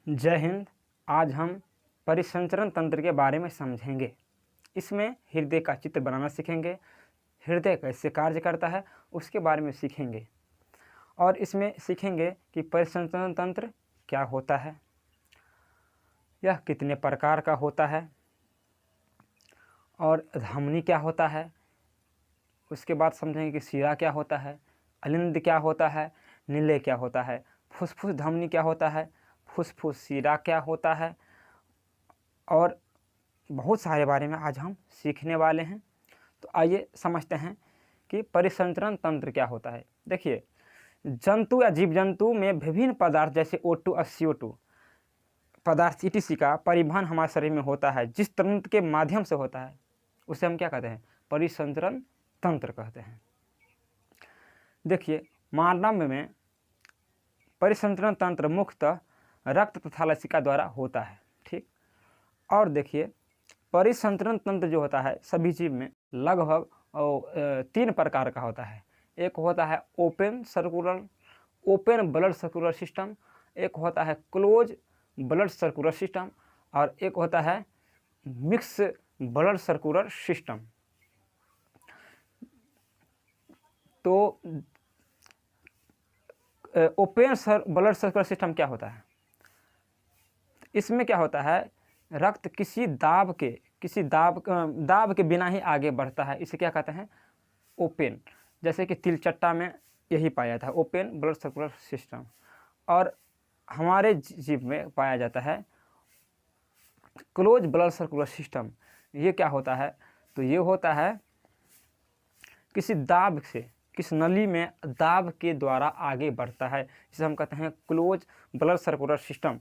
जय हिंद। आज हम परिसंचरण तंत्र के बारे में समझेंगे। इसमें हृदय का चित्र बनाना सीखेंगे, हृदय कैसे कार्य करता है उसके बारे में सीखेंगे, और इसमें सीखेंगे कि परिसंचरण तंत्र क्या होता है, यह कितने प्रकार का होता है, और धमनी क्या होता है। उसके बाद समझेंगे कि शिरा क्या होता है, अलिंद क्या होता है, निलय क्या होता है, फुसफुस धमनी क्या होता है, फुसफुस शिरा क्या होता है, और बहुत सारे बारे में आज हम सीखने वाले हैं। तो आइए समझते हैं कि परिसंचरण तंत्र क्या होता है। देखिए, जंतु या जीव जंतु में विभिन्न पदार्थ जैसे O2 और CO2 पदार्थ ETC का परिवहन हमारे शरीर में होता है। जिस तंत्र के माध्यम से होता है उसे हम क्या कहते हैं? परिसंचरण तंत्र कहते हैं। देखिए, मानव में परिसंचरण तंत्र मुख्यतः रक्त तथा लसिका द्वारा होता है, ठीक। और देखिए, परिसंचरण तंत्र जो होता है सभी जीव में लगभग 3 प्रकार का होता है। एक होता है ओपन ब्लड सर्कुलर सिस्टम, एक होता है क्लोज ब्लड सर्कुलर सिस्टम, और एक होता है मिक्स ब्लड सर्कुलर सिस्टम। तो ओपन ब्लड सर्कुलर सिस्टम क्या होता है? इसमें क्या होता है, रक्त किसी दाब के बिना ही आगे बढ़ता है। इसे क्या कहते हैं? ओपन। जैसे कि तिलचट्टा में यही पाया जाता है, ओपन ब्लड सर्कुलर सिस्टम। और हमारे जीव में पाया जाता है क्लोज ब्लड सर्कुलर सिस्टम। ये क्या होता है? तो ये होता है किस नली में दाब के द्वारा आगे बढ़ता है, जिसे हम कहते हैं क्लोज ब्लड सर्कुलर सिस्टम।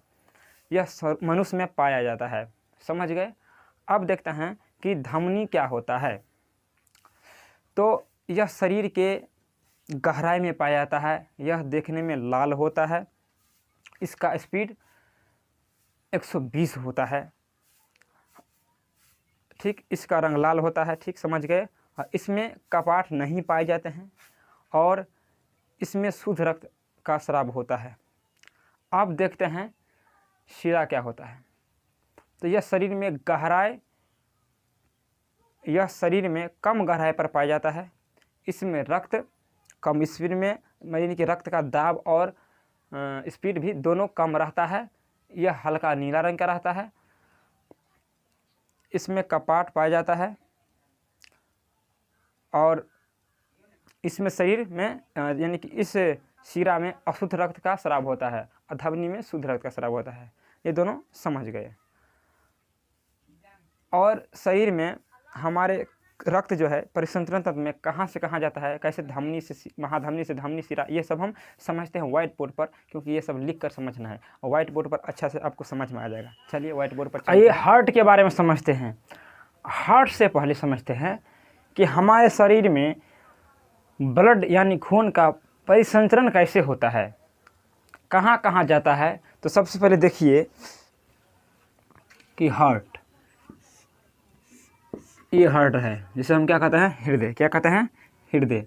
यह मनुष्य में पाया जाता है। समझ गए? अब देखते हैं कि धमनी क्या होता है। तो यह शरीर के गहराई में पाया जाता है। यह देखने में लाल होता है। इसका स्पीड 120 होता है, ठीक। इसका रंग लाल होता है, ठीक, समझ गए। इसमें कपाट नहीं पाए जाते हैं और इसमें शुद्ध रक्त का स्राव होता है। अब देखते हैं शिरा क्या होता है। तो यह शरीर में कम गहराई पर पाया जाता है। इसमें रक्त कम स्पीड में, यानी कि रक्त का दाब और स्पीड भी दोनों कम रहता है। यह हल्का नीला रंग का रहता है। इसमें कपाट पाया जाता है और इसमें शरीर में यानी कि इस शिरा में अशुद्ध रक्त का स्राव होता है, धमनी में शुद्ध रक्त का स्राव होता है। ये दोनों समझ गए। और शरीर में हमारे रक्त जो है परिसंचरण तंत्र में कहाँ से कहाँ जाता है, कैसे धमनी से महाधमनी से धमनी शिरा, ये सब हम समझते हैं व्हाइट बोर्ड पर, क्योंकि ये सब लिख कर समझना है और व्हाइट बोर्ड पर अच्छा से आपको समझ में आ जाएगा। चलिए व्हाइट बोर्ड पर आइए हार्ट के बारे में समझते हैं। हार्ट से पहले समझते हैं कि हमारे शरीर में ब्लड यानी खून का परिसंचरण कैसे होता है, कहाँ कहाँ जाता है। तो सबसे पहले देखिए कि हार्ट, ये हार्ट है जिसे हम क्या कहते हैं? हृदय। क्या कहते हैं? हृदय।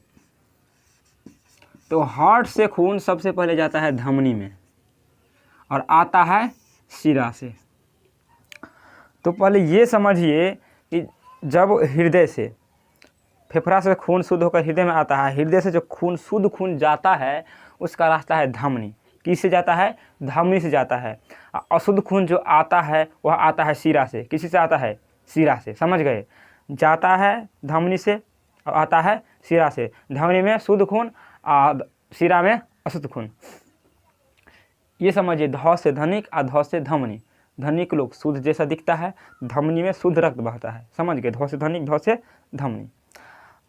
तो हार्ट से खून सबसे पहले जाता है धमनी में और आता है शिरा से। तो पहले ये समझिए कि जब हृदय से, फेफड़ा से खून शुद्ध होकर हृदय में आता है, हृदय से जो खून शुद्ध खून जाता है उसका रास्ता है धमनी। किससे जाता है? धमनी से जाता है। अशुद्ध खून जो आता है वह आता है शिरा से। किसी से आता है? शिरा से। समझ गए? जाता है धमनी से और आता है शिरा से। धमनी में शुद्ध खून, शिरा में अशुद्ध खून। ये समझिए, ध से धनिक और ध से धमनी। धनिक लोग शुद्ध जैसा दिखता है, धमनी में शुद्ध रक्त बहता है। समझ गए? ध से धनिक, ध से धमनी,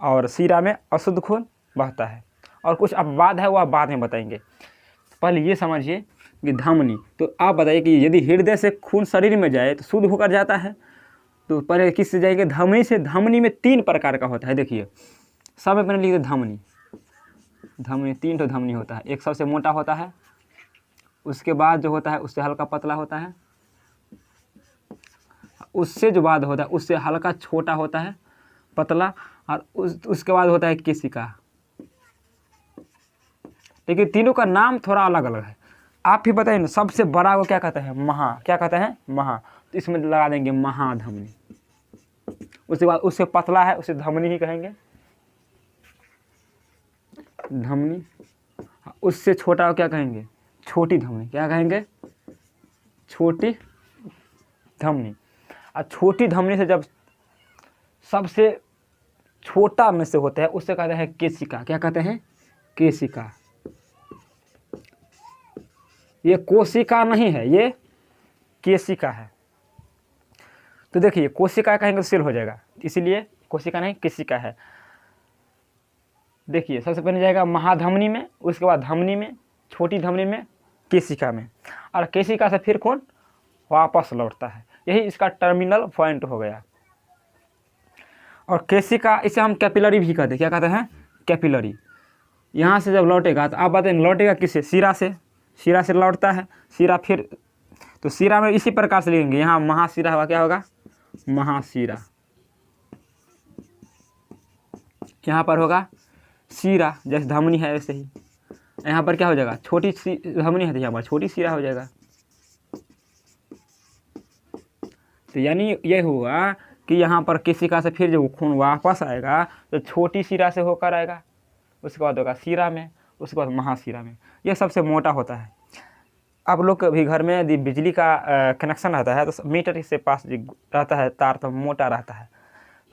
और शिरा में अशुद्ध खून बहता है। और कुछ अपवाद है वह बाद में बताएंगे। पहले ये समझिए कि धमनी, तो आप बताइए कि यदि हृदय से खून शरीर में जाए तो शुद्ध होकर जाता है, तो पहले किससे जाएंगे? धमनी से। धमनी में 3 प्रकार का होता है। देखिए, सब में लिखिए धमनी 3 तो धमनी होता है। एक सबसे मोटा होता है, उसके बाद जो होता है उससे हल्का पतला होता है, उससे जो बाद होता है उससे हल्का छोटा होता है, पतला, और उसके बाद होता है केशिका। लेकिन तीनों का नाम थोड़ा अलग अलग है। आप भी बताइए ना, सबसे बड़ा को क्या कहते हैं? महा। क्या कहते हैं? महा। तो इसमें लगा देंगे महाधमनी। उसके बाद उससे पतला है उसे धमनी ही कहेंगे, धमनी। उससे छोटा को क्या कहेंगे? छोटी धमनी। क्या कहेंगे? छोटी धमनी। और छोटी धमनी से जब सबसे छोटा में से होता है उससे कहते हैं केशिका। क्या कहते हैं? केशिका। ये कोशिका नहीं है, ये केशिका है। तो देखिए कोशिका कहेंगे तो सिल हो जाएगा, इसीलिए कोशिका नहीं केशिका है। देखिए सबसे पहले जाएगा महाधमनी में, उसके बाद धमनी में, छोटी धमनी में, केशिका में, और केशिका से फिर खून वापस लौटता है। यही इसका टर्मिनल पॉइंट हो गया। और केशिका, इसे हम कैपिलरी भी कहते हैं। क्या कहते हैं? कैपिलरी। यहाँ से जब लौटेगा तो आप बताएं लौटेगा किससे? शिरा से। शिरा से लौटता है, शिरा फिर, तो शिरा में इसी प्रकार से लिखेंगे। यहाँ महाशिरा होगा, क्या होगा? महाशिरा। यहाँ पर होगा शिरा, जैसे धमनी है वैसे ही। यहाँ पर क्या हो जाएगा? छोटी धमनी है तो यहाँ पर छोटी शिरा हो जाएगा। तो यानी ये हुआ कि यहाँ पर केशिका से फिर जब खून वापस आएगा तो छोटी शिरा से होकर आएगा, उसके बाद होगा शिरा में, उसके बाद महाशिरा में। यह सबसे मोटा होता है। आप लोग के भी घर में यदि बिजली का कनेक्शन रहता है तो मीटर से पास रहता है तार, तो मोटा रहता है।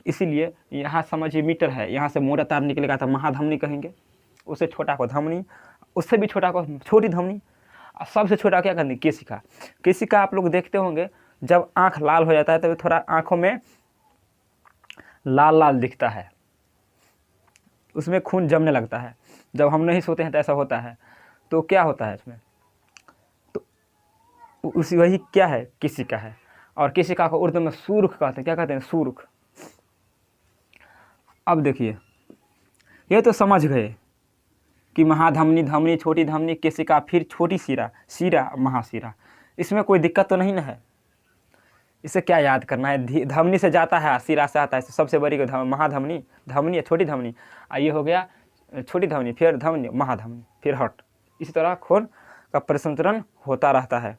इसीलिए यहाँ समझिए मीटर है, यहाँ से मोटा तार निकलेगा तो महाधमनी कहेंगे। उससे छोटा को धमनी, उससे भी छोटा को छोटी धमनी, और सबसे छोटा क्या कहेंगे? केशिका। केशिका आप लोग देखते होंगे जब आँख लाल हो जाता है तभी थोड़ा आँखों में लाल लाल दिखता है, उसमें खून जमने लगता है। जब हम नहीं सोते हैं तो ऐसा होता है। तो क्या होता है इसमें? तो उसी वही क्या है? केशिका है। और केशिका को उर्दू में सुर्ख कहते हैं। क्या कहते हैं? सुर्ख। अब देखिए ये तो समझ गए कि महाधमनी, धमनी, छोटी धमनी, केशिका, फिर छोटी शिरा, शिरा, महाशिरा। इसमें कोई दिक्कत तो नहीं ना है? इसे क्या याद करना है? धमनी से जाता है, शिरा से आता है, तो सबसे बड़ी को महाधमनी, धमनी है, छोटी धमनी, ये हो गया छोटी धमनी, फिर धमनी, महाधमनी, फिर हट। इसी तरह खून का परिसंचरण होता रहता है।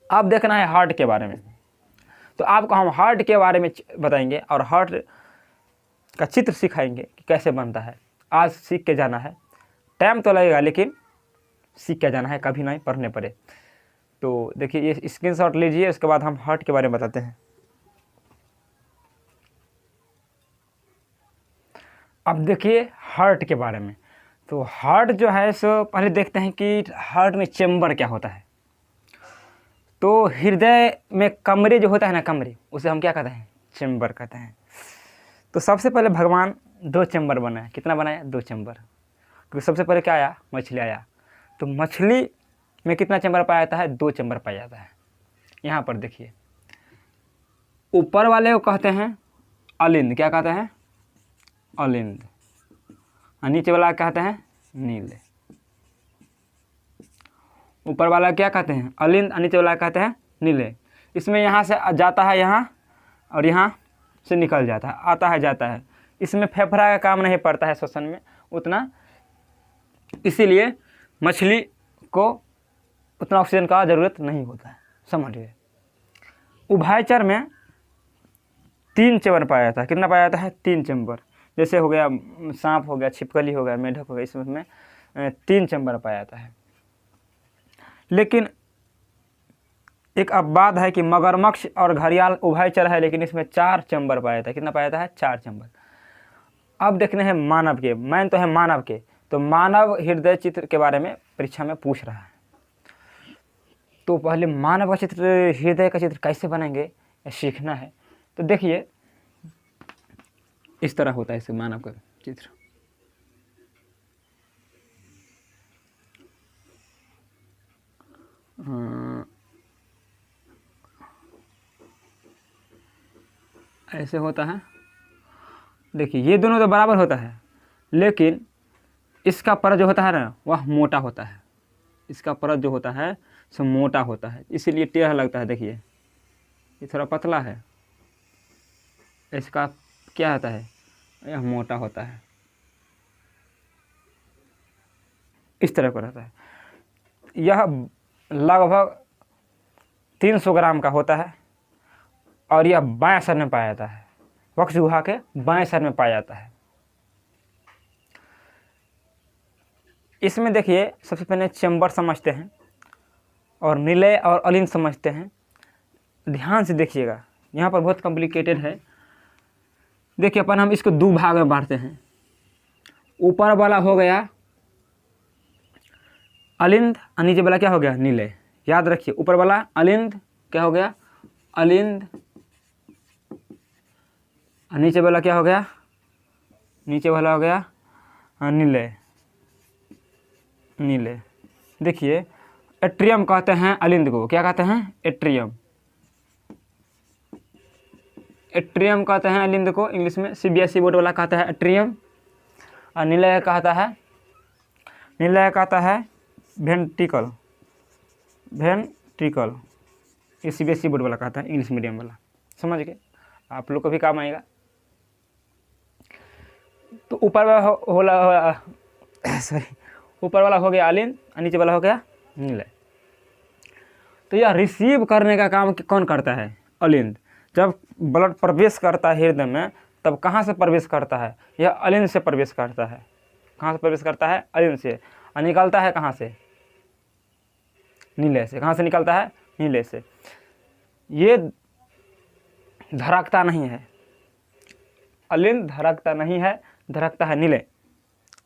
अब देखना है हार्ट के बारे में। तो आपको हम हार्ट के बारे में बताएंगे और हार्ट का चित्र सिखाएंगे कि कैसे बनता है। आज सीख के जाना है, टाइम तो लगेगा लेकिन सीख के जाना है, कभी नहीं पढ़ने पड़े। तो देखिए ये स्क्रीनशॉट लीजिए, उसके बाद हम हार्ट के बारे में बताते हैं। अब देखिए हार्ट के बारे में। तो हार्ट जो है सो पहले देखते हैं कि हार्ट में चेम्बर क्या होता है। तो हृदय में कमरे जो होता है ना, कमरे, उसे हम क्या कहते हैं? चेम्बर कहते हैं। तो सबसे पहले भगवान 2 चेम्बर बनाए। कितना बनाया? 2 चेम्बर। क्योंकि सबसे पहले क्या आया? मछली आया। तो मछली में कितना चेम्बर पाया जाता है? 2 चेम्बर पाया जाता है। यहाँ पर देखिए ऊपर वाले को कहते हैं अलिंद। क्या कहते हैं? अलिंद। और नीचे वाला कहते हैं नील। ऊपर वाला क्या कहते हैं? अलिंद। और नीचे वाला कहते हैं नीले। इसमें यहाँ से जाता है यहाँ, और यहाँ से निकल जाता है, आता है जाता है। इसमें फेफड़ा का काम नहीं पड़ता है श्वसन में उतना, इसीलिए मछली को उतना ऑक्सीजन का ज़रूरत नहीं होता है। समझिए उभयचर में 3 चेम्बर पाया जाता है। कितना पाया जाता है? 3 चेम्बर। जैसे हो गया सांप हो गया, छिपकली हो गया, मेढक हो गया, इसमें 3 चेम्बर पाया जाता है। लेकिन एक अपवाद है कि मगरमच्छ और घड़ियाल उभयचर है, लेकिन इसमें 4 चेम्बर पाया जाता है। कितना पाया जाता है? 4 चेम्बर। अब देखने हैं मानव के। मैन तो है मानव के, तो मानव हृदय चित्र के बारे में परीक्षा में पूछ रहा है। तो पहले मानव का चित्र, हृदय का चित्र कैसे बनाएंगे सीखना है। तो देखिए इस तरह होता है इसे मानव का चित्र। ऐसे होता है। देखिए ये दोनों तो बराबर होता है, लेकिन इसका परत जो होता है ना वह मोटा होता है। इसका परत जो होता है सो मोटा होता है, इसीलिए टेढ़ा लगता है। देखिए ये थोड़ा पतला है, इसका क्या होता है? यह मोटा होता है, इस तरह का रहता है। यह लगभग 300 ग्राम का होता है और यह बाएं सर में पाया जाता है, वक्ष गुहा के बाएं सर में पाया जाता है। इसमें देखिए सबसे पहले चैम्बर समझते हैं और निलय और अलिंद समझते हैं। ध्यान से देखिएगा, यहाँ पर बहुत कॉम्प्लिकेटेड है। देखिए अपन हम इसको दो भाग में बांटते हैं। ऊपर वाला हो गया अलिंद और नीचे वाला क्या हो गया, निलय। याद रखिए, ऊपर वाला अलिंद क्या हो गया, अलिंद, और नीचे वाला क्या हो गया, नीचे वाला हो गया निलय, नीले। देखिए एट्रियम कहते हैं अलिंद को, क्या कहते हैं, एट्रियम। एट्रियम कहते हैं अलिंद को, इंग्लिश में सीबीएसई बोर्ड वाला कहता है एट्रियम। और निलय कहता है, निलय कहता है वेंट्रिकल, वेंट्रिकल। ये सीबीएसई बोर्ड वाला कहता है, इंग्लिश मीडियम वाला। समझ गए, आप लोग को भी काम आएगा। तो ऊपर वाला सॉरी, ऊपर वाला हो गया अलिंद और नीचे वाला हो गया निलय। तो यह रिसीव करने का काम कौन करता है, अलिंद। जब ब्लड प्रवेश करता है हृदय में, तब कहाँ से प्रवेश करता है, यह अलिंद से प्रवेश करता है। कहाँ से प्रवेश करता है, अलिंद से। और निकलता है कहाँ से, निलय से। कहाँ से निकलता है, निलय से। ये धड़कता नहीं है, अलिंद धड़कता नहीं है, धड़कता है निलय।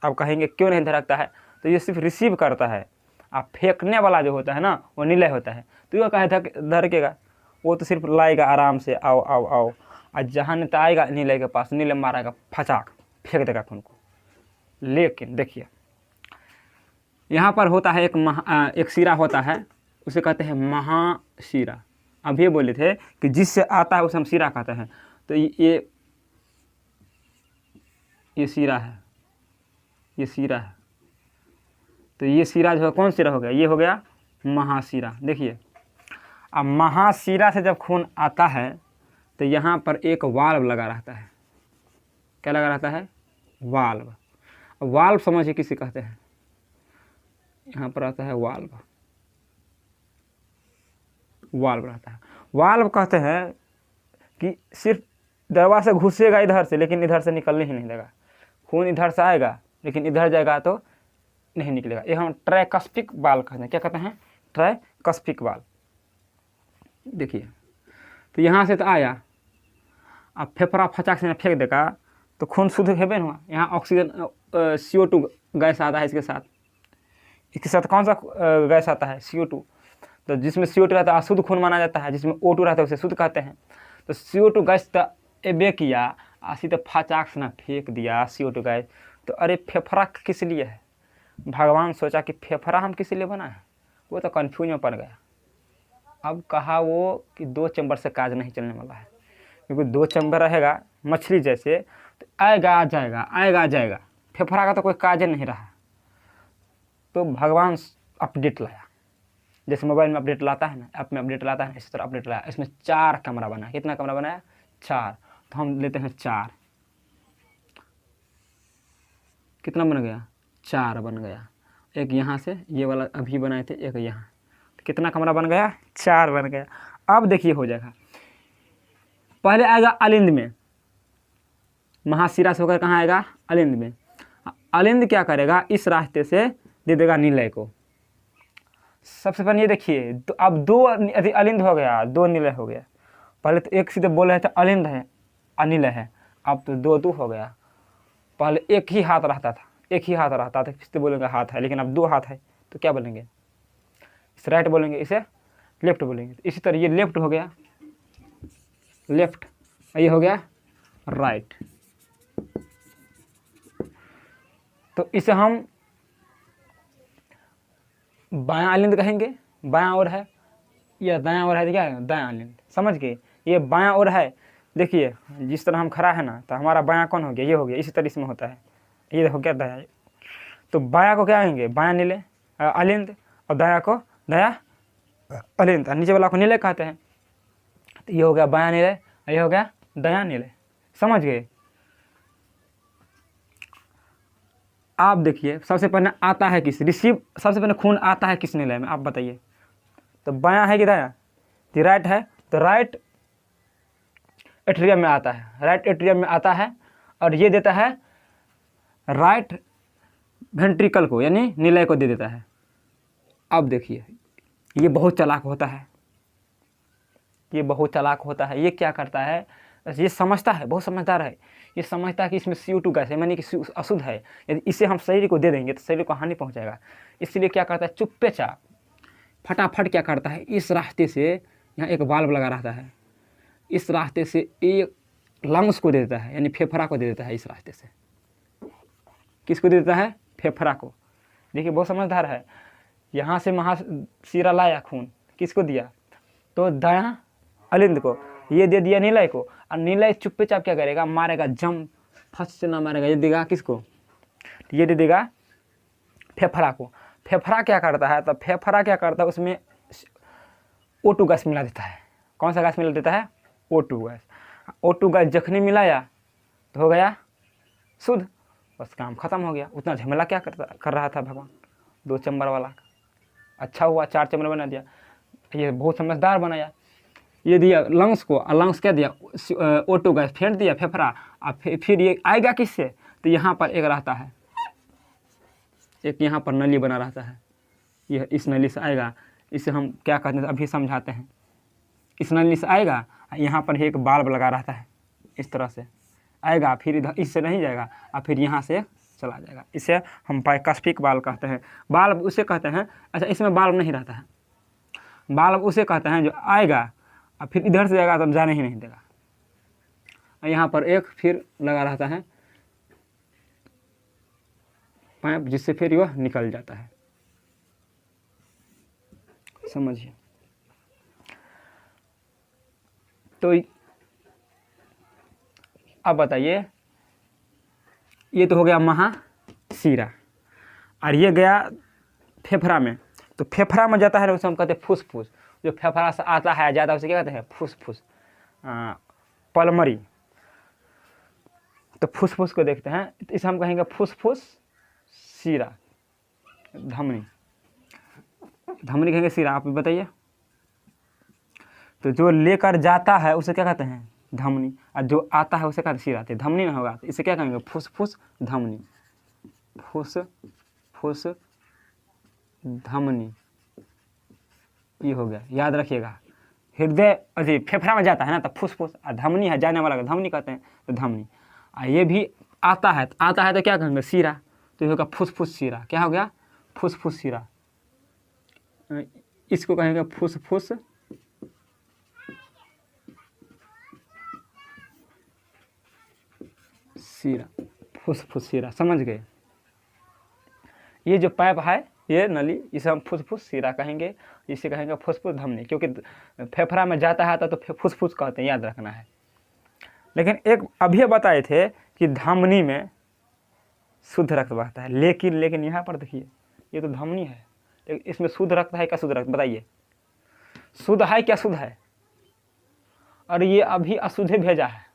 अब कहेंगे क्यों नहीं धड़कता है, तो ये सिर्फ रिसीव करता है। आप फेंकने वाला जो होता है ना, वो निलय होता है। तो ये कहे धड़केगा, वो तो सिर्फ लाएगा आराम से, आओ आओ आओ। और जहाँ नेता आएगा निलय के पास, निलय मारेगा, फचाक फेंक देगा खून को। लेकिन देखिए यहाँ पर होता है एक शिरा होता है, उसे कहते हैं महाशिरा। अभी बोले थे कि जिससे आता है उसे हम शिरा कहते हैं। तो ये शिरा है, ये शिरा है। तो ये शिरा जो है कौन शिरा हो गया, ये हो गया महाशिरा। देखिए अब महाशिरा से जब खून आता है तो यहाँ पर एक वाल्व लगा रहता है। क्या लगा रहता है, वाल्व। वाल्व समझिए किसे कहते हैं, यहाँ पर आता है वाल्व, वाल्व रहता है। वाल्व कहते हैं कि सिर्फ दवा से घुसेगा इधर से, लेकिन इधर से निकलने ही नहीं देगा। खून इधर से आएगा लेकिन इधर जाएगा तो नहीं निकलेगा। ये हम ट्राइकस्पिक वाल्व कहते हैं। क्या कहते हैं, ट्राइकस्पिक वाल्व। देखिए तो यहाँ से तो आया, अब फेफड़ा फचाक से फेंक देगा तो खून शुद्ध हेबे हुआ। यहाँ ऑक्सीजन CO2 गैस आता है, इसके साथ कौन सा गैस आता है, CO2। तो जिसमें CO2 रहता है अशुद्ध खून माना जाता है, जिसमें O2 रहता है उसे शुद्ध कहते हैं। तो CO2 गैस तो एबे किया, आसी तो फचाक से ना फेंक दिया CO2 गैस। तो अरे फेफड़ा किस लिए है, भगवान सोचा कि फेफड़ा हम किस लिए बना है, वो तो कन्फ्यूज में पड़ गया। अब कहा वो कि 2 चैम्बर से काज नहीं चलने वाला है, क्योंकि 2 चैम्बर रहेगा मछली जैसे, तो आएगा आ जाएगा, आएगा आ जाएगा। फेफड़ा का तो कोई काज नहीं रहा। तो भगवान अपडेट लाया, जैसे मोबाइल में अपडेट लाता है ना, ऐप में अपडेट लाता है, इसी तरह अपडेट लाया। इसमें 4 कैमरा बनाया। कितना कैमरा बनाया, 4। तो हम लेते हैं 4। कितना बन गया, 4 बन गया। एक यहाँ से, ये वाला अभी बनाए थे, एक यहाँ। तो कितना कमरा बन गया, 4 बन गया। अब देखिए हो जाएगा, पहले आएगा अलिंद में, महाशिरा से होकर कहाँ आएगा, अलिंद में। अलिंद क्या करेगा, इस रास्ते से दे देगा निलय को। सबसे पहले ये देखिए, तो अब 2 अलिंद हो गया, 2 निलय हो गया। पहले तो एक सीधे बोल रहे थे अलिंद है अनिलय है, अब तो 2 हो गया। पहले एक ही हाथ रहता था, एक ही हाथ रहता था, फिर बोलेंगे हाथ है, लेकिन अब 2 हाथ है तो क्या बोलेंगे, इसे राइट बोलेंगे, इसे लेफ्ट बोलेंगे। इसी तरह ये लेफ्ट हो गया, लेफ्ट, ये हो गया राइट। तो इसे हम बायां अलिंद कहेंगे, बायां ओर है, या दायां ओर है तो क्या है, दायां अलिंद। समझ गए, ये बायां ओर है। देखिए जिस तरह हम खड़ा है ना, तो हमारा बायां कौन हो गया, ये हो गया। इसी तरह इसमें होता है, ये हो गया दायां। तो बायां को क्या कहेंगे, बायां नीले अलिंद, और दायां को दायां अलिंद, और नीचे वाला को नीले कहते हैं। तो ये हो गया बायां नीले, ये हो गया दायां नीले। समझ गए। आप देखिए सबसे पहले आता है किस रिसीव, सबसे पहले खून आता है किस निलय में, आप बताइए। तो बायां है कि दायां? तो राइट है, तो राइट एट्रियम में आता है, राइट एट्रियम में आता है और ये देता है राइट वेंट्रिकल को, यानी निलय को दे देता है। अब देखिए ये बहुत चालाक होता है, ये बहुत चालाक होता है। ये क्या करता है, ये समझता है, बहुत समझदार है। ये समझता है कि इसमें CO2 गैस है, यानी कि अशुद्ध है, यदि इसे हम शरीर को दे देंगे तो शरीर को हानि पहुंचाएगा। इसलिए क्या करता है, चुप्पे चाप फटाफट क्या करता है, इस रास्ते से, यहाँ एक वाल्व लगा रहता है, इस रास्ते से एक लंग्स को दे देता है, यानी फेफड़ा को दे देता है। इस रास्ते से किसको दे देता है? फेफड़ा को। देखिए बहुत समझदार है। यहाँ से महाशिरा लाया खून, किसको दिया? तो दायां अलिंद को, ये दे दिया नीलय को, और नीलय चुप्पे चाप क्या करेगा, मारेगा, जम फट से ना मारेगा। ये देगा किसको? ये दे देगा फेफड़ा को। फेफड़ा क्या करता है, तो फेफड़ा क्या करता है, उसमें O2 गैस मिला देता है। कौन सा गैस मिला देता है? O2 gas. O2 गैस जखनी मिलाया तो हो गया शुद्ध, बस काम खत्म हो गया। उतना झमेला क्या कर रहा था भगवान, 2 चैम्बर वाला। अच्छा हुआ 4 चैम्बर बना दिया, ये बहुत समझदार बनाया। ये दिया लंग्स को, और लंग्स क्या दिया, O2 गैस फेंट दिया फेफड़ा। और फिर ये आएगा किससे, तो यहाँ पर एक रहता है, एक यहाँ पर नली बना रहता है, यह इस नली से आएगा। इसे हम क्या कहते हैं अभी समझाते हैं। इस नली से आएगा, यहाँ पर एक बाल्ब लगा रहता है, इस तरह से आएगा, फिर इधर इससे नहीं जाएगा, और फिर यहाँ से चला जाएगा। इसे हम बाइकास्पिक बाल्ब कहते हैं। बाल्ब उसे कहते हैं, अच्छा इसमें बाल्ब नहीं रहता है, बाल्ब उसे कहते हैं जो आएगा और फिर इधर से जाएगा तब जाने ही नहीं देगा। यहाँ पर एक फिर लगा रहता है पाइप, जिससे फिर यह निकल जाता है। समझिए। तो अब बताइए, ये तो हो गया महाशिरा, और ये गया फेफड़ा में। तो फेफड़ा में जाता है, उसे हम कहते हैं फुसफुस। जो फेफड़ा से आता है ज़्यादा उसे क्या कहते हैं? फुसफुस, पल्मरी। तो फुसफुस को देखते हैं, इसे हम कहेंगे फुसफुस शिरा, धमनी। धमनी कहेंगे शिरा, आप बताइए। तो जो लेकर जाता है उसे क्या कहते हैं? धमनी, और जो आता है उसे कहते हैं शिरा। तो धमनी ना होगा, इसे क्या कहेंगे? फुसफुस धमनी, फुसफुस धमनी, ये हो गया। याद रखिएगा, हृदय अजी फेफड़ा में जाता है ना, तो फुसफुस, और धमनी है जाने वाला, धमनी कहते हैं, तो धमनी। और ये भी आता है, तो क्या कहेंगे? शिरा। तो ये होगा फुसफुस शिरा। क्या हो गया? फुसफुस शिरा। इसको कहेंगे फुसफुस शिरा, फुसफुस शिरा। समझ गए? ये जो पाइप है, ये नली, इसे हम फुसफुस शिरा कहेंगे, इसे कहेंगे फुसफुस धमनी, क्योंकि फेफड़ा में जाता है तो फुसफुस कहते हैं, याद रखना है। लेकिन एक अभी बताए थे कि धमनी में शुद्ध रक्त बहता है, लेकिन यहाँ पर देखिए, ये तो धमनी है, लेकिन इसमें शुद्ध रक्त है क्या? शुद्ध रक्त बताइए, शुद्ध है क्या? शुद्ध है। और ये अभी अशुद्ध भेजा है,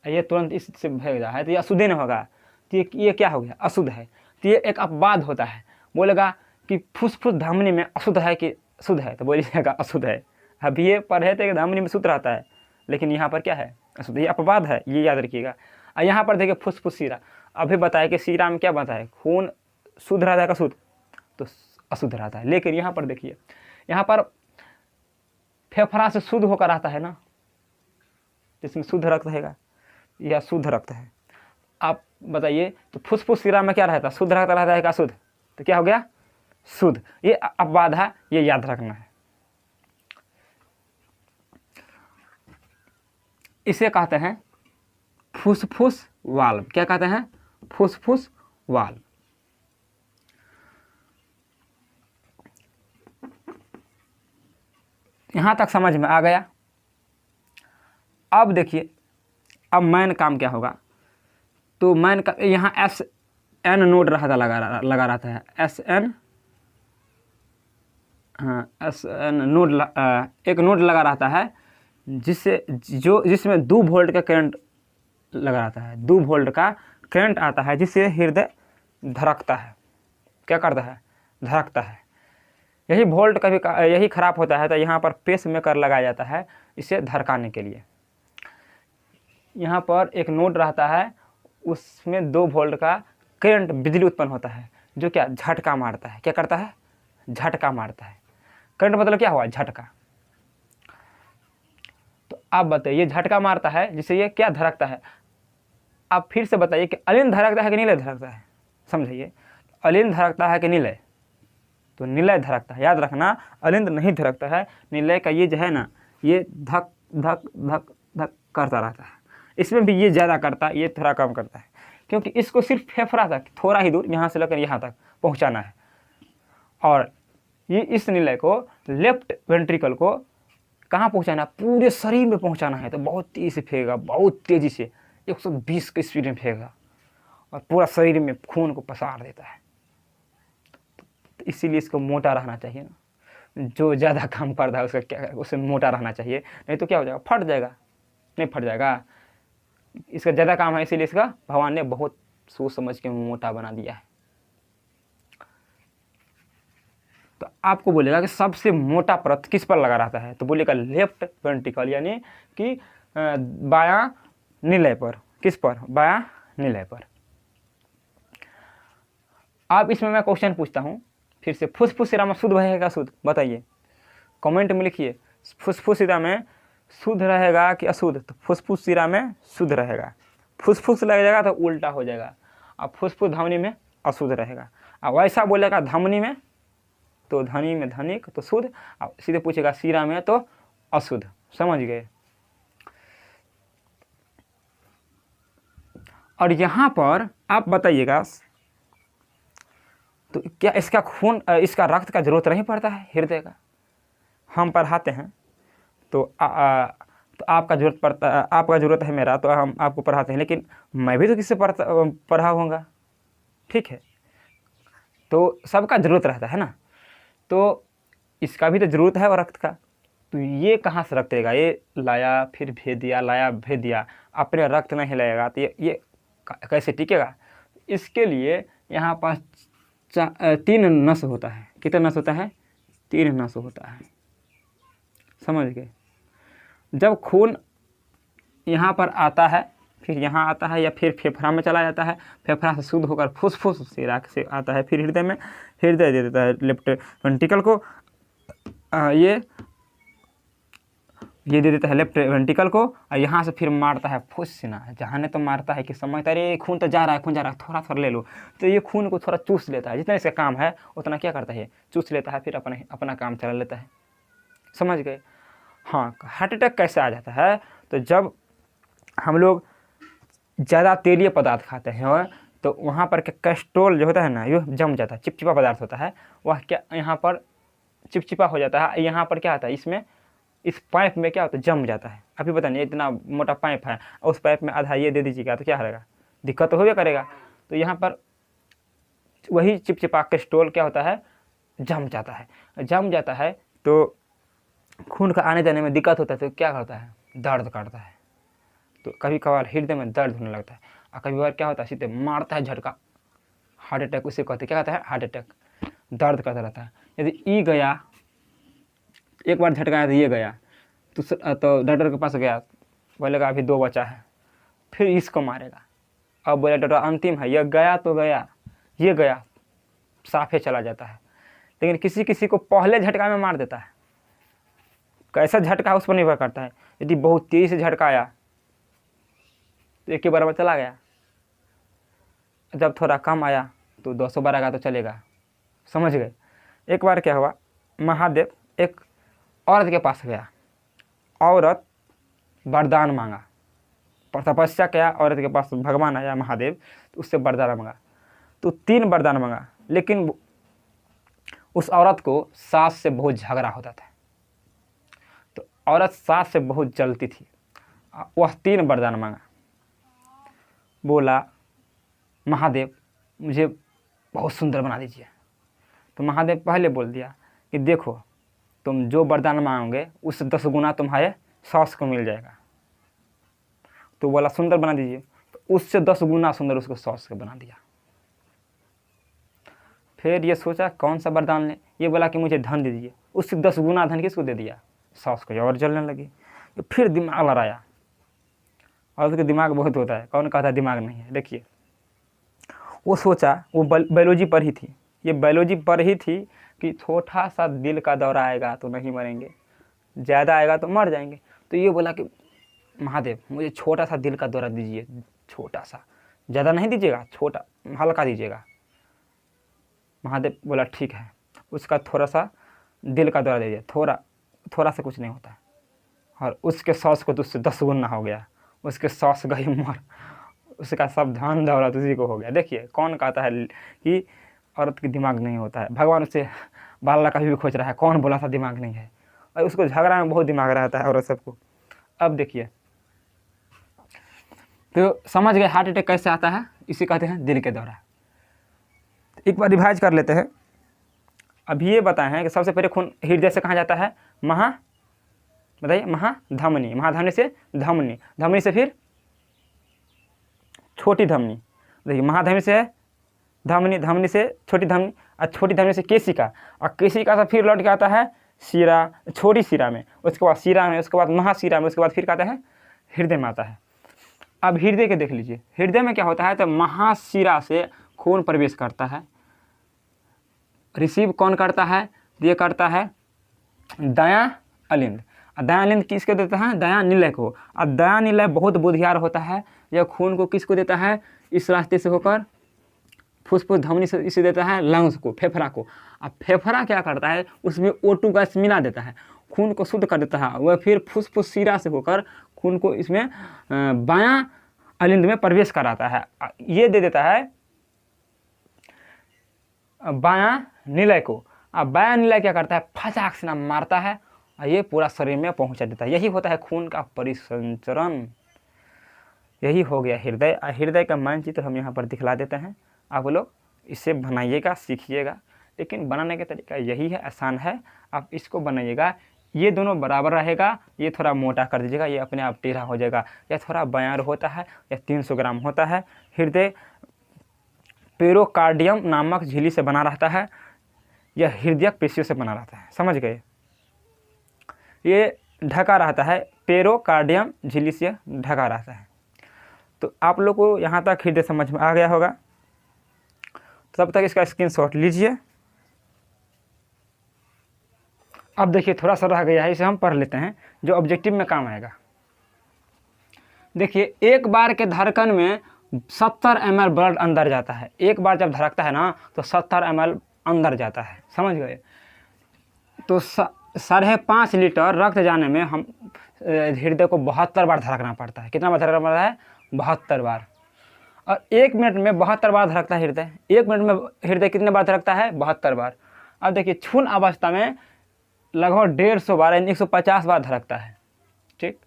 ये तुरंत इससे भेजा है, तो ये अशुद्ध नहीं होगा। तो ये क्या हो गया? अशुद्ध है। तो ये एक अपवाद होता है, बोलेगा कि फुसफुस धमनी में अशुद्ध है कि शुद्ध है, तो बोलिएगा अशुद्ध है। अभी ये पढ़े थे कि धमनी में शुद्ध रहता है, लेकिन यहाँ पर क्या है? अशुद्ध। ये अपवाद है, ये याद रखिएगा। और यहाँ पर देखिए फुसफुस शिरा, अभी बताया कि शिरा में क्या बताया? खून शुद्ध रहता है का शुद्ध? तो अशुद्ध रहता है। लेकिन यहाँ पर देखिए, यहाँ पर फेफड़ा से शुद्ध होकर आता है ना, जिसमें शुद्ध रक्त रहेगा, यह शुद्ध रक्त है। आप बताइए, तो फुसफुस शिरा में क्या रहता है? शुद्ध रक्त रहता है का शुद्ध? तो क्या हो गया? शुद्ध। ये अपवाद है, ये याद रखना है। इसे कहते हैं फुसफुस वाल्व। क्या कहते हैं? फुसफुस वाल्व। यहां तक समझ में आ गया? अब देखिए, अब मैन काम क्या होगा। तो मैन का यहाँ SN नोड लगा रहता है, SN, हाँ SN नोड, एक नोड लगा रहता है, जिसमें 2 वोल्ट का करंट लगा रहता है। 2 वोल्ट का करंट आता है, जिससे हृदय धड़कता है। क्या करता है? धड़कता है। यही वोल्ट कभी यही ख़राब होता है तो यहाँ पर पेस मेकर लगाया जाता है इसे धड़काने के लिए। यहाँ पर एक नोड रहता है, उसमें 2 वोल्ट का करंट बिजली उत्पन्न होता है जो क्या झटका मारता है। क्या करता है? झटका मारता है। करंट मतलब क्या हुआ? झटका। तो आप बताइए झटका मारता है जिससे ये क्या धड़कता है। आप फिर से बताइए कि अलिंद धड़कता है कि निलय धड़कता है? समझिए, अलिंद धड़कता है कि निलय? तो निलय धड़कता है। याद रखना, अलिंद नहीं धड़कता है। निलय का ये जो है ना, ये धक धक धक धक करता रहता है। इसमें भी ये ज़्यादा करता है, ये थोड़ा कम करता है, क्योंकि इसको सिर्फ फेफड़ा तक थोड़ा ही दूर यहाँ से लेकर यहाँ तक पहुँचाना है। और ये इस निलय को, लेफ्ट वेंट्रिकल को कहाँ पहुँचाना? पूरे शरीर में पहुँचाना है। तो बहुत तेज़ी से फेंकेगा, बहुत तेज़ी से 120 की स्पीड में फेंकेगा और पूरा शरीर में खून को पसार देता है। तो इसीलिए इसको मोटा रहना चाहिए ना। जो ज़्यादा काम करता है उसका क्या, उसे मोटा रहना चाहिए, नहीं तो क्या हो जाएगा? फट जाएगा। नहीं फट जाएगा, इसका ज़्यादा काम है, इसीलिए इसका भगवान ने बहुत सोच समझ के मोटा बना दिया है। तो आपको बोलेगा कि सबसे मोटा परत किस पर लगा रहता है? तो बोलेगा लेफ्ट वेंट्रिकल, यानी कि बायां निलय पर। किस पर? बायां निलय पर। अब इसमें मैं क्वेश्चन पूछता हूँ फिर से, फुसफुस शिरा में शुद्ध रहेगा शुद्ध? बताइए, कमेंट में लिखिए। फुसफुस शिरा में शुद्ध रहेगा कि अशुद्ध? तो फुसफुस शिरा में शुद्ध रहेगा। फुसफुस लग जाएगा तो उल्टा हो जाएगा। अब फुसफुस धमनी में अशुद्ध रहेगा। अब वैसा बोलेगा धमनी में, तो धनी में धनिक तो शुद्ध। अब सीधे पूछेगा शिरा में तो अशुद्ध। समझ गए? और यहाँ पर आप बताइएगा, तो क्या इसका खून, इसका रक्त का जरूरत नहीं पड़ता है हृदय का? हम पढ़ाते हैं तो तो आपका जरूरत पड़ता, आपका ज़रूरत है मेरा, तो हम आपको पढ़ाते हैं, लेकिन मैं भी तो किससे पढ़ा होऊंगा। ठीक है, तो सबका ज़रूरत रहता है ना, तो इसका भी तो ज़रूरत है और रक्त का। तो ये कहाँ से रक्त लेगा? ये लाया फिर भेज दिया, लाया भेज दिया, अपने रक्त नहीं लगेगा तो ये कैसे टिकेगा? इसके लिए यहाँ पास 3 नस होता है। कितना नस होता है? 3 नस होता है। समझ गए? जब खून यहाँ पर आता है, फिर यहाँ आता है, या फिर फेफड़ा में चला जाता है, फेफड़ा से शुद्ध होकर फुसफुस शिरा से आता है, फिर हृदय में, हृदय दे देता है लेफ्ट वेंट्रिकल को, ये दे देता है लेफ्ट वेंट्रिकल को, और यहाँ से फिर मारता है फुस्सिना। जहाँ तो मारता है कि समझता है अरे खून तो जा रहा है, खून जा रहा है, थोड़ा थोड़ा ले लो। तो ये खून को थोड़ा चूस लेता है, जितना इसका काम है उतना क्या करता है, चूस लेता है, फिर अपना काम चला लेता है। समझ गए? हाँ, हार्ट अटैक कैसे आ जाता है? तो जब हम लोग ज़्यादा तेलीय पदार्थ खाते हैं तो वहाँ पर क्या कोलेस्ट्रॉल जो होता है ना, ये जम जाता है, चिपचिपा पदार्थ होता है, वह क्या यहाँ पर चिपचिपा हो जाता है। यहाँ पर क्या होता है, इसमें इस पाइप में क्या होता है, जम जाता है। अभी पता नहीं, इतना मोटा पाइप है, उस पाइप में आधा ये दे दीजिएगा तो क्या रहेगा, दिक्कत तो होगा करेगा। तो यहाँ पर वही चिपचिपा कोलेस्ट्रॉल क्या होता है, जम जाता है, तो खून का आने जाने में दिक्कत होता है, तो क्या करता है, दर्द करता है। तो कभी कभार हृदय में दर्द होने लगता है, और कभी कभार क्या होता है, सीधे मारता है झटका, हार्ट अटैक उसे कहते हैं। क्या कहता है? Heart attack. दर्द करता रहता है। यदि ई गया, एक बार झटकाया तो ये गया, तो डॉक्टर के पास गया, बोलेगा अभी 2 बचा है, फिर इसको मारेगा। अब बोले डॉक्टर अंतिम है, यह गया तो गया, ये गया, साफे चला जाता है। लेकिन किसी किसी को पहले झटका में मार देता है। कैसा झटका उस पर निर्भर करता है। यदि बहुत तेज़ी से झटकाया तो 1 के बराबर चला गया, जब थोड़ा कम आया तो 200 बार आएगा तो चलेगा। समझ गए? एक बार क्या हुआ, महादेव एक औरत के पास गया, औरत वरदान मांगा, तपस्या किया, औरत के पास भगवान आया महादेव, तो उससे वरदान मांगा, तो 3 वरदान मांगा। लेकिन उस औरत को सास से बहुत झगड़ा होता था, तो औरत सास से बहुत जलती थी। वह 3 वरदान मांगा, बोला महादेव मुझे बहुत सुंदर बना दीजिए। तो महादेव पहले बोल दिया कि देखो तुम जो वरदान मांगोगे उससे 10 गुना तुम्हारे सास को मिल जाएगा। तो बोला सुंदर बना दीजिए, तो उससे 10 गुना सुंदर उसको सास को बना दिया। फिर ये सोचा कौन सा वरदान ले, ये बोला कि मुझे धन दे दीजिए। उससे 10 गुना धन किसको दे दिया? सास को। और जलने लगी। तो फिर दिमाग लड़ाया, और उसके दिमाग बहुत होता है, कौन कहता है दिमाग नहीं है। देखिए वो सोचा, वो बायोलॉजी पर ही थी, ये बायोलॉजी पर ही थी कि छोटा सा दिल का दौरा आएगा तो नहीं मरेंगे, ज़्यादा आएगा तो मर जाएंगे। तो ये बोला कि महादेव मुझे छोटा सा दिल का दौरा दीजिए, छोटा सा, ज़्यादा नहीं दीजिएगा, छोटा हल्का दीजिएगा। महादेव बोला ठीक है, उसका थोड़ा सा दिल का दौरा दीजिए, थोड़ा सा कुछ नहीं होता है। और उसके सास को तो उससे 10 गुना हो गया, उसके सास गई मर, उसका सब धन दौलत उसी को हो गया। देखिए कौन कहता है कि औरत की दिमाग नहीं होता है, भगवान उससे बाला कभी भी खोज रहा है, कौन बोला था दिमाग नहीं है? और उसको झगड़ा में बहुत दिमाग रहता है औरत सबको। अब देखिए तो समझ गए हार्ट अटैक कैसे आता है, इसी कहते हैं दिल के दौरा। एक बार रिवाइज कर लेते हैं। अब ये बताए हैं कि सबसे पहले खून हृदय से कहाँ जाता है? बताइए, महाधमनी, महाधमनी से धमनी, धमनी से फिर छोटी धमनी। देखिए महाधमनी से धमनी, धमनी से छोटी धमनी, और छोटी धमनी से केशिका, और केशिका से फिर लौट के आता है शिरा, छोटी शिरा में, उसके बाद शिरा में, उसके बाद महाशिरा में, उसके बाद फिर कहता है हृदय में आता है। अब हृदय के देख लीजिए, हृदय में क्या होता है? तो महाशिरा से खून प्रवेश करता है। रिसीव कौन करता है? ये करता है दायां अलिंद। दायां अलिंद किसको देता है? दायां निलय को। अब दायां निलय बहुत बुद्धियार होता है, यह खून को किसको देता है? इस रास्ते से होकर फुसफुस धमनी से इसे देता है लंग्स को, फेफड़ा को। अब फेफड़ा क्या करता है? उसमें O2 गैस मिला देता है, खून को शुद्ध कर देता है। वह फिर फुसफुस शिरा से होकर खून को इसमें बायां अलिंद में प्रवेश कराता है। ये दे देता है बायां निलय को। अब बायां निलय क्या करता है? फटाक से ना मारता है और ये पूरा शरीर में पहुंचा देता है। यही होता है खून का परिसंचरण। यही हो गया हृदय। हृदय का मानचित्र हम यहाँ पर दिखला देते हैं, आप लोग इसे बनाइएगा, सीखिएगा। लेकिन बनाने का तरीका यही है, आसान है, आप इसको बनाइएगा। ये दोनों बराबर रहेगा, ये थोड़ा मोटा कर दीजिएगा, ये अपने आप टेढ़ा हो जाएगा। या थोड़ा बयार होता है, या 300 ग्राम होता है। हृदय पेरोकार्डियम नामक झिल्ली से बना रहता है, यह हृदयक पेशियों से बना रहता है। समझ गए? ये ढका रहता है, पेरोकार्डियम झिल्ली से ढका रहता है। तो आप लोग को यहाँ तक हृदय समझ में आ गया होगा। तब तक इसका स्क्रीनशॉट लीजिए। अब देखिए थोड़ा सा रह गया है, इसे हम पढ़ लेते हैं जो ऑब्जेक्टिव में काम आएगा। देखिए एक बार के धड़कन में 70 ml ब्लड अंदर जाता है। एक बार जब धड़कता है ना तो 70 ml अंदर जाता है। समझ गए? तो 5.5 लीटर रक्त जाने में हम हृदय को 72 बार धड़कना पड़ता है। कितना बार धड़कना पड़ता है? 72 बार। और 1 मिनट में 72 बार धड़कता है हृदय। 1 मिनट में हृदय कितने बार धड़कता है? 72 बार। अब देखिए क्षुण अवस्था में लगभग 150 बार यानी 150 बार धड़कता है। ठीक।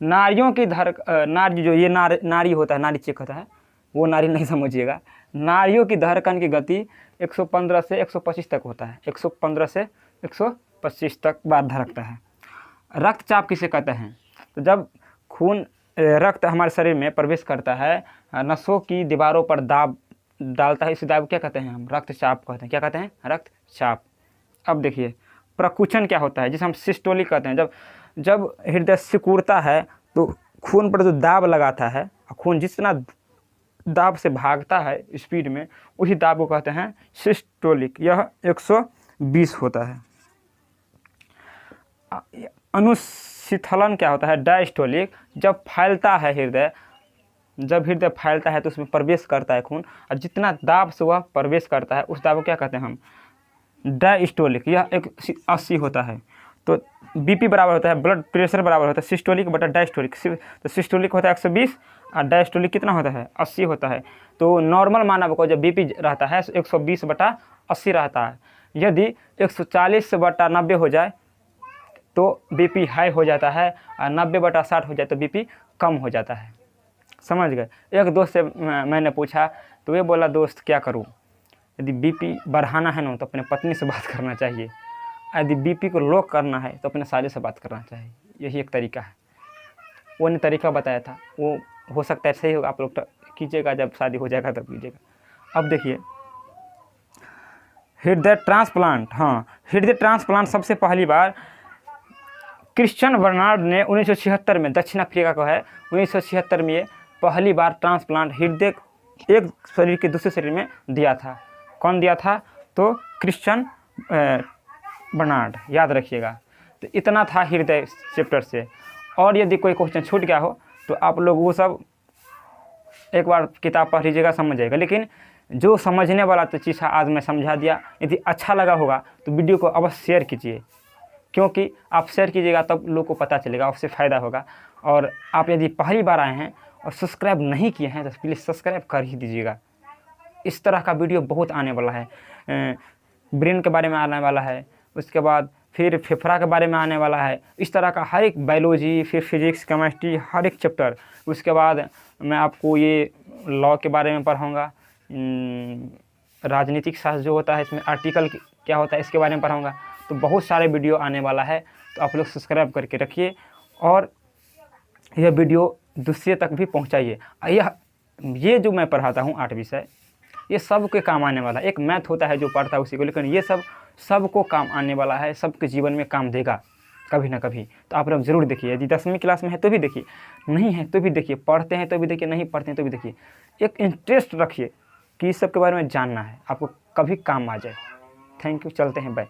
नारियों की नारी जो ये नारी होता है, नारी चेक होता है, वो नारी नहीं समझिएगा। नारियों की धड़कन की गति 115 से 125 तक होता है। 115 से 125 तक बार धड़कता है। रक्तचाप किसे कहते हैं? तो जब खून रक्त हमारे शरीर में प्रवेश करता है, नसों की दीवारों पर दाब डालता है, इस दाब क्या कहते हैं? हम रक्तचाप कहते हैं। क्या कहते हैं? रक्तचाप। अब देखिए प्रकुचन क्या होता है, जिसे हम सिस्टोलिक कहते हैं। जब हृदय सिकुड़ता है तो खून पर जो दाब लगाता है, खून जितना दाब से भागता है स्पीड में, उसी दाब को कहते हैं सिस्टोलिक। यह 120 होता है। अनुशीतलन क्या होता है? डायस्टोलिक। जब फैलता है हृदय, जब हृदय फैलता है तो उसमें प्रवेश करता है खून, और जितना दाब से वह प्रवेश करता है उस दाब को क्या कहते हैं हम? डायस्टोलिक। यह 180 होता है। तो बीपी बराबर होता है, ब्लड प्रेशर बराबर होता है सिस्टोलिक बटा डायस्टोलिक। तो सिस्टोलिक होता है 120 और डायस्टोलिक कितना होता है? 80 होता है। तो नॉर्मल मानव को जब बीपी रहता है 120 बटा 80 रहता है। यदि 140 बटा 90 हो जाए तो बीपी हाई हो जाता है, और 90 बटा 60 हो जाए तो बीपी कम हो जाता है। समझ गए? एक दोस्त से मैंने पूछा तो वे बोला दोस्त क्या करूं? यदि बीपी बढ़ाना है ना तो अपने पत्नी से बात करना चाहिए, यदि बीपी को लो करना है तो अपने साले से बात करना चाहिए। यही एक तरीका है। वो ने तरीका बताया था, वो हो सकता है सही होगा, आप लोग कीजिएगा, जब शादी हो जाएगा तब कीजिएगा। अब देखिए हृदय ट्रांसप्लांट, हाँ हृदय ट्रांसप्लांट सबसे पहली बार क्रिश्चियन बर्नार्ड ने 1976 में, दक्षिण अफ्रीका को है, 1976 में ये पहली बार ट्रांसप्लांट हृदय एक शरीर के दूसरे शरीर में दिया था। कौन दिया था? तो क्रिश्चियन बर्नार्ड, याद रखिएगा। तो इतना था हृदय चैप्टर से। और यदि कोई क्वेश्चन छूट गया हो तो आप लोग वो सब एक बार किताब पढ़ लीजिएगा, समझ जाएगा। लेकिन जो समझने वाला तो चीज़ आज मैं समझा दिया। यदि अच्छा लगा होगा तो वीडियो को अवश्य शेयर कीजिए, क्योंकि आप शेयर कीजिएगा तब लोग को पता चलेगा, उससे फ़ायदा होगा। और आप यदि पहली बार आए हैं और सब्सक्राइब नहीं किए हैं तो प्लीज़ सब्सक्राइब कर ही दीजिएगा। इस तरह का वीडियो बहुत आने वाला है। ब्रेन के बारे में आने वाला है, उसके बाद फिर फेफड़ा के बारे में आने वाला है। इस तरह का हर एक बायोलॉजी, फिर फिजिक्स, केमिस्ट्री, हर एक चैप्टर। उसके बाद मैं आपको ये लॉ के बारे में पढ़ाऊँगा, राजनीतिक शास्त्र जो होता है इसमें आर्टिकल क्या होता है इसके बारे में पढ़ाऊँगा। तो बहुत सारे वीडियो आने वाला है, तो आप लोग सब्सक्राइब करके रखिए और यह वीडियो दूसरे तक भी पहुंचाइए। ये जो मैं पढ़ाता हूँ 8 विषय, ये सब के काम आने वाला है। एक मैथ होता है जो पढ़ता है उसी को, लेकिन ये सबको काम आने वाला है, सबके जीवन में काम देगा कभी ना कभी। तो आप लोग ज़रूर देखिए। यदि 10वीं क्लास में है तो भी देखिए, नहीं है तो भी देखिए, पढ़ते हैं तो भी देखिए, नहीं पढ़ते हैं तो भी देखिए। एक इंटरेस्ट रखिए कि इस सब के बारे में जानना है, आपको कभी काम आ जाए। थैंक यू, चलते हैं, बाय।